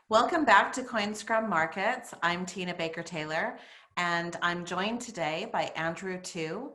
Welcome back to Coinscrum Markets. I'm Teana Baker-Taylor, and I'm joined today by Andrew Tu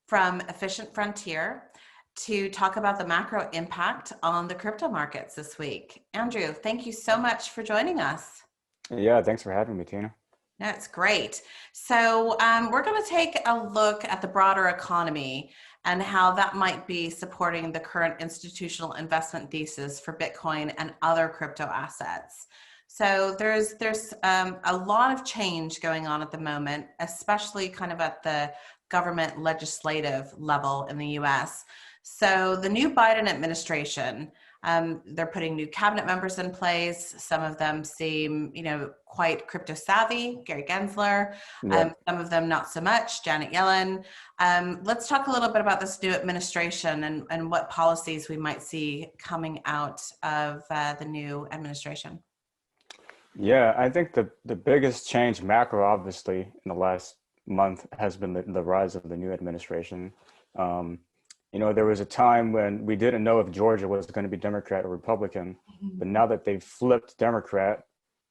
from Efficient Frontier to talk about the macro impact on the crypto markets this week. Andrew, thank you so much for joining us. Yeah, thanks for having me, Tina. That's great. So we're going to take a look at the broader economy and how that might be supporting the current institutional investment thesis for Bitcoin and other crypto assets. So there's a lot of change going on at the moment, especially kind of at the government legislative level in the US. So the new Biden administration, they're putting new cabinet members in place. Some of them seem, quite crypto savvy, Gary Gensler. Yeah. Some of them not so much, Janet Yellen. Let's talk a little bit about this new administration and what policies we might see coming out of the new administration. Yeah, I think the biggest change macro, obviously, in the last month has been the rise of the new administration. Um, there was a time when we didn't know if Georgia was going to be Democrat or Republican, but now that they've flipped Democrat,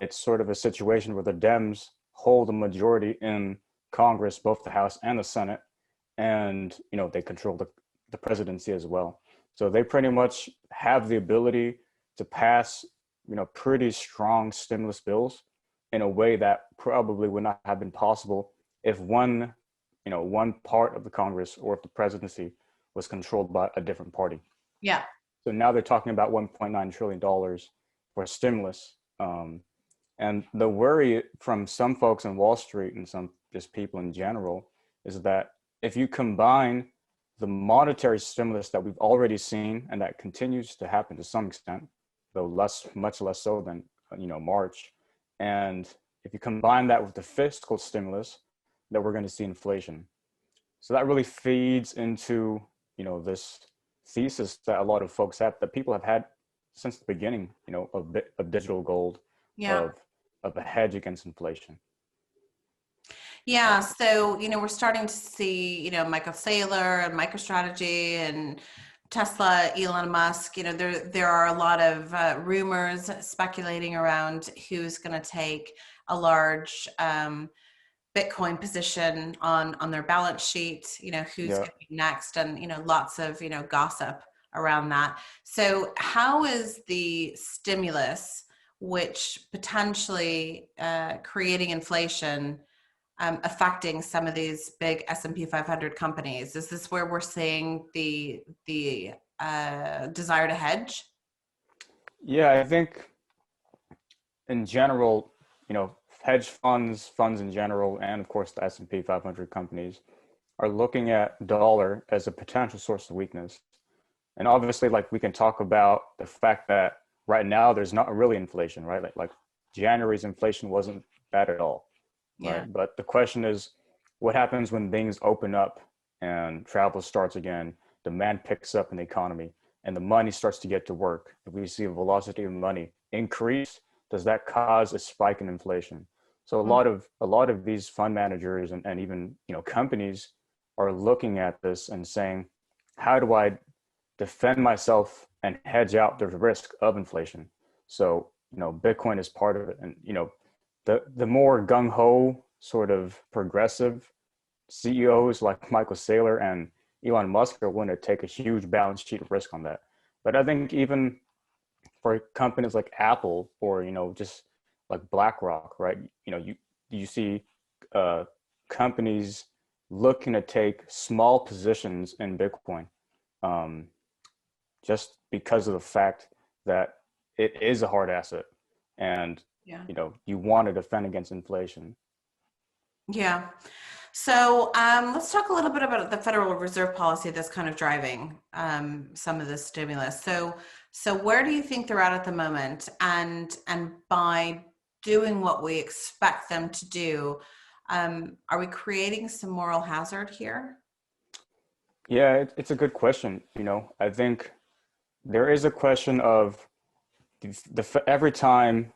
it's sort of a situation where the Dems hold a majority in Congress, both the House and the Senate, and they control the presidency as well. So they pretty much have the ability to pass pretty strong stimulus bills in a way that probably would not have been possible if one part of the Congress or if the presidency was controlled by a different party. Yeah. So now they're talking about $1.9 trillion for stimulus. And the worry from some folks on Wall Street and some just people in general is that if you combine the monetary stimulus that we've already seen and that continues to happen to some extent, though much less so than March, and if you combine that with the fiscal stimulus, that we're going to see inflation. So that really feeds into this thesis that a lot of folks have, that people have had since the beginning, of digital gold, Yeah. of a hedge against inflation. Yeah, so we're starting to see, Michael Saylor and MicroStrategy and Tesla, Elon Musk. There are a lot of rumors speculating around who's going to take a large Bitcoin position on their balance sheet. Who's Yeah. going to be next, and lots of gossip around that. So, how is the stimulus, which potentially creating inflation, affecting some of these big S&P 500 companies? Is this where we're seeing the desire to hedge? Yeah, I think in general, hedge funds in general, and of course the S&P 500 companies are looking at dollar as a potential source of weakness. And obviously, like, we can talk about the fact that right now there's not really inflation, right? Like January's inflation wasn't bad at all, Yeah. right? But the question is, what happens when things open up and travel starts again, demand picks up in the economy, and the money starts to get to work? If we see a velocity of money increase, does that cause a spike in inflation? So a lot of these fund managers and even companies are looking at this and saying, how do I defend myself and hedge out the risk of inflation? So Bitcoin is part of it, and the more gung ho sort of progressive CEOs like Michael Saylor and Elon Musk are willing to take a huge balance sheet risk on that. But I think even for companies like Apple or just like BlackRock, right? You see companies looking to take small positions in Bitcoin, um, just because of the fact that it is a hard asset, and Yeah. you want to defend against inflation. Yeah. So let's talk a little bit about the Federal Reserve policy that's kind of driving some of this stimulus. So where do you think they're at the moment? And by doing what we expect them to do, are we creating some moral hazard here? Yeah, it's a good question. I think there is a question of every time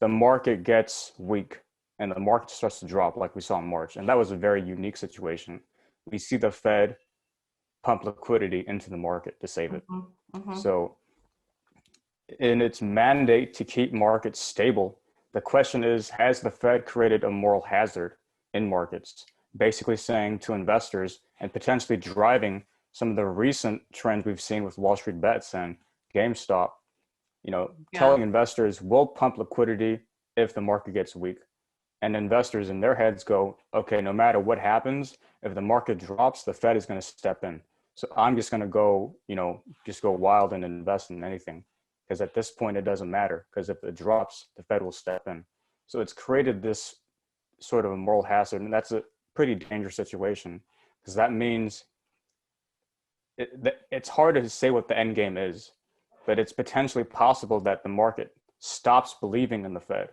the market gets weak and the market starts to drop, like we saw in March, and that was a very unique situation. We see the Fed pump liquidity into the market to save it. Hmm. Hmm. So in its mandate to keep markets stable. The question is, has the Fed created a moral hazard in markets? Basically saying to investors and potentially driving some of the recent trends we've seen with Wall Street bets and GameStop, Yeah. telling investors we'll pump liquidity if the market gets weak. And investors in their heads go, okay, no matter what happens, if the market drops, the Fed is going to step in. So I'm just going to go, just go wild and invest in anything. Because at this point, it doesn't matter. Because if it drops, the Fed will step in. So it's created this sort of a moral hazard. And that's a pretty dangerous situation. Because that means it's hard to say what the end game is. But it's potentially possible that the market stops believing in the Fed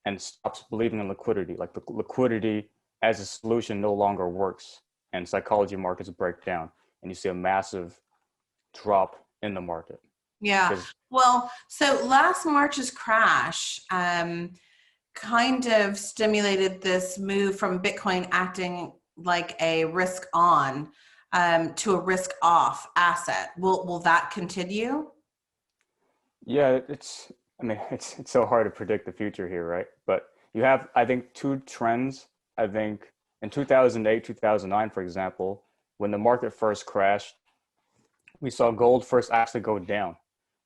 and stops believing in liquidity. Like the liquidity as a solution no longer works, and psychology markets break down, and you see a massive drop in the market. Yeah. Because Well, so last March's crash kind of stimulated this move from Bitcoin acting like a risk on to a risk off asset. Will that continue? yeah, it's so hard to predict the future here, right? But you have, I think, two trends. I think in 2008, 2009, for example, when the market first crashed, we saw gold first actually go down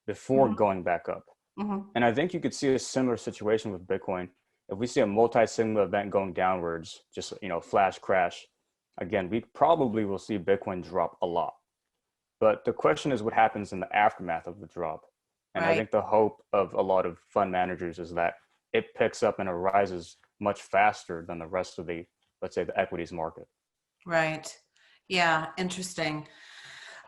before Mm-hmm. going back up. Mm-hmm. And I think you could see a similar situation with Bitcoin. If we see a multi-sigma event going downwards, just flash crash, again, we probably will see Bitcoin drop a lot. But the question is what happens in the aftermath of the drop. And I Right. think the hope of a lot of fund managers is that it picks up and arises much faster than the rest of the, let's say, the equities market. Right. Yeah. Interesting.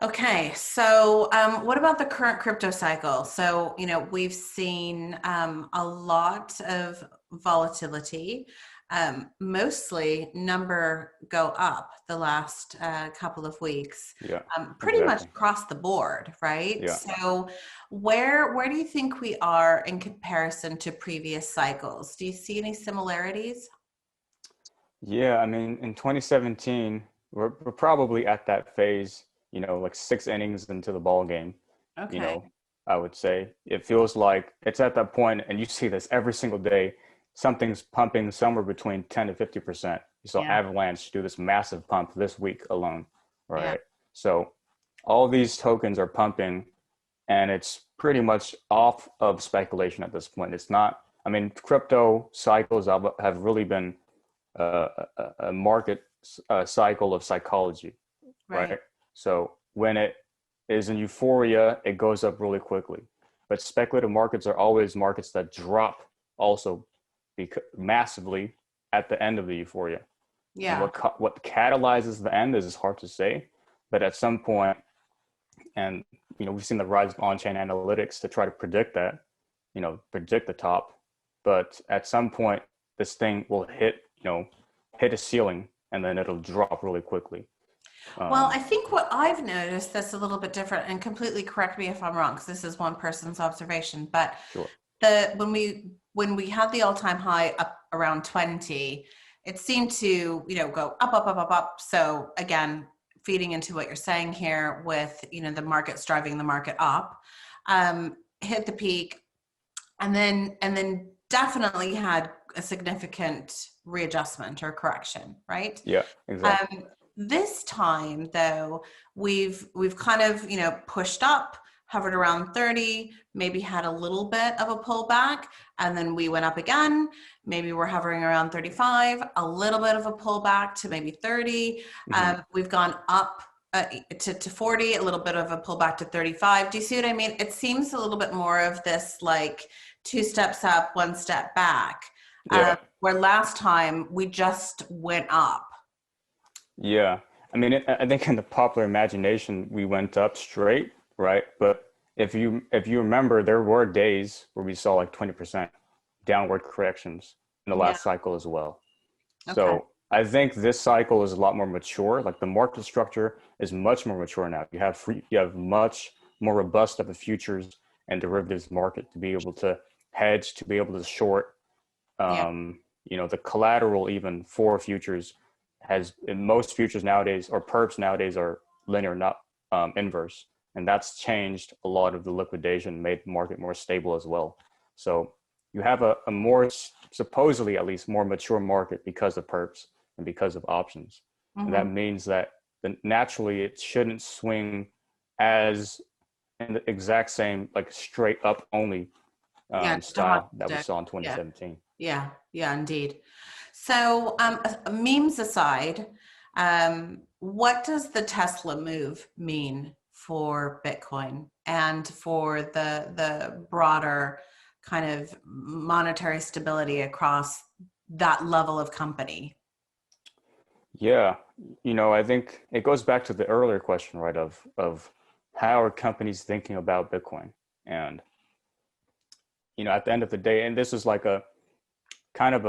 Okay, so what about the current crypto cycle? So, we've seen a lot of volatility, mostly number go up the last couple of weeks, Yeah, pretty much exactly. across the board, right? Yeah. So, where do you think we are in comparison to previous cycles? Do you see any similarities? Yeah, I mean, in 2017, we're probably at that phase, like 6 innings into the ball game, you Okay. know, I would say. It feels like it's at that point, and you see this every single day. Something's pumping somewhere between 10 to 50%. You saw Yeah. Avalanche do this massive pump this week alone, Yeah. right? So all these tokens are pumping, and it's pretty much off of speculation at this point. It's not, I mean, crypto cycles have really been a market cycle of psychology, Right. right? So when it is in euphoria, it goes up really quickly. But speculative markets are always markets that drop also massively at the end of the euphoria. And Yeah. what catalyzes the end is hard to say, but at some point, and we've seen the rise of on-chain analytics to try to predict that, predict the top. But at some point, this thing will hit a ceiling, and then it'll drop really quickly. Well, Um, I think what I've noticed that's a little bit different, and completely correct me if I'm wrong, because this is one person's observation, but sure. the when we had the all-time high up around 20, it seemed to, go up, up, up, up, up. So again, feeding into what you're saying here with, the markets driving the market up, hit the peak, and then definitely had a significant readjustment or correction, right? Yeah, exactly. Um, this time, though, we've kind of pushed up, hovered around 30, maybe had a little bit of a pullback, and then we went up again. Maybe we're hovering around 35, a little bit of a pullback to maybe 30. Hmm. We've gone up to 40, a little bit of a pullback to 35. Do you see what I mean? It seems a little bit more of this like two steps up, one step back, Yeah, where last time we just went up. yeah. I mean, I think in the popular imagination, we went up straight, right? But if you remember, there were days where we saw like 20% downward corrections in the Yeah. last cycle as well. Okay. So I think this cycle is a lot more mature. Like the market structure is much more mature now. You have much more robust of a futures and derivatives market to be able to hedge, to be able to short. Yeah. The collateral even for futures has in most futures nowadays or perps nowadays are linear, not inverse. And that's changed a lot of the liquidation, made the market more stable as well. So you have a more, supposedly at least, more mature market because of perps and because of options. And that means that naturally it shouldn't swing as in the exact same, like straight up only Yeah, just a style hockey that we stick. saw in Yeah, 2017. yeah, indeed. So, memes aside, what does the Tesla move mean for Bitcoin and for the broader kind of monetary stability across that level of company? Yeah, I think it goes back to the earlier question, right? Of how are companies thinking about Bitcoin? And at the end of the day, and this is like a kind of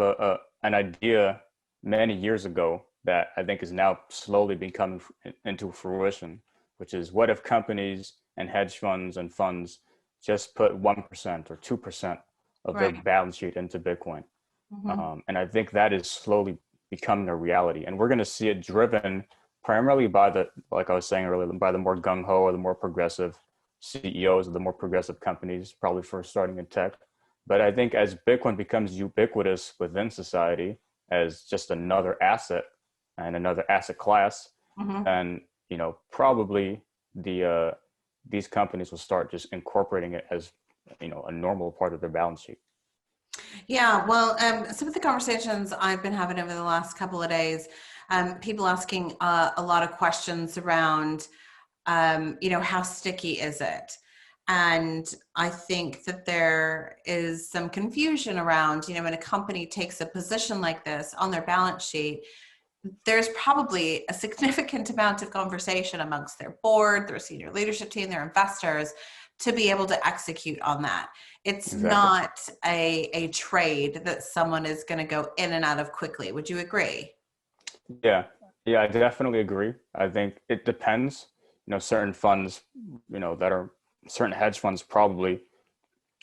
an idea many years ago that I think is now slowly becoming into fruition, which is what if companies and hedge funds and funds just put 1% or 2% of their Right. balance sheet into Bitcoin? Hmm. And I think that is slowly becoming a reality. And we're going to see it driven primarily by like I was saying earlier, by the more gung ho or the more progressive CEOs of the more progressive companies, probably first starting in tech. But I think as Bitcoin becomes ubiquitous within society as just another asset and another asset class, Hmm. then, probably these companies will start just incorporating it as, a normal part of their balance sheet. Yeah, well, some of the conversations I've been having over the last couple of days, people asking a lot of questions around, how sticky is it? And I think that there is some confusion around, when a company takes a position like this on their balance sheet, there's probably a significant amount of conversation amongst their board, their senior leadership team, their investors to be able to execute on that. It's Exactly. not a trade that someone is going to go in and out of quickly. Would you agree? Yeah, yeah, I definitely agree. I think it depends. Certain funds, that are certain hedge funds probably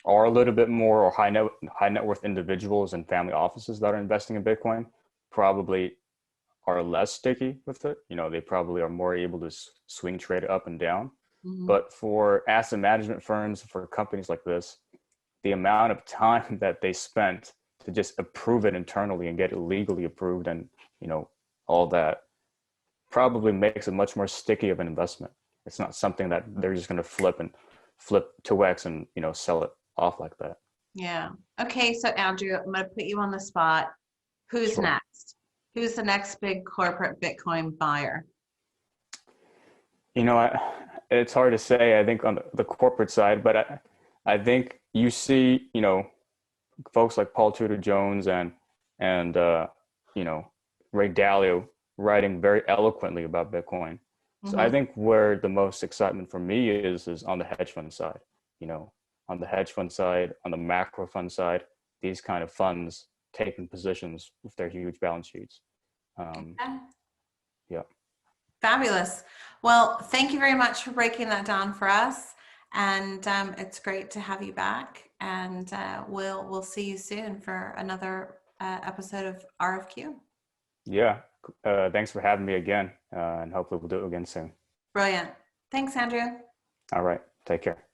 are a little bit more, or high net worth individuals and family offices that are investing in Bitcoin probably are less sticky with it. They probably are more able to swing trade it up and down. Mhm. But for asset management firms, for companies like this, the amount of time that they spent to just approve it internally and get it legally approved and, you know, all that probably makes it much more sticky of an investment. It's not something that they're just going to flip 2x and, sell it off like that. Yeah. Okay, so Andrew, I'm going to put you on the spot. Who's Sure. next? Who's the next big corporate Bitcoin buyer? You know, it's hard to say, I think, on the corporate side, but I think you see, folks like Paul Tudor Jones and you know, Ray Dalio writing very eloquently about Bitcoin. So I Hmm. think where the most excitement for me is on the hedge fund side. You know, on the hedge fund side, on the macro fund side, these kind of funds taking positions with their huge balance sheets. Um, yeah, Fabulous. Well, thank you very much for breaking that down for us. And it's great to have you back. And we'll see you soon for another episode of RFQ. yeah. Thanks for having me again, and hopefully we'll do it again soon. Brilliant. Thanks, Andrew. All right, take care.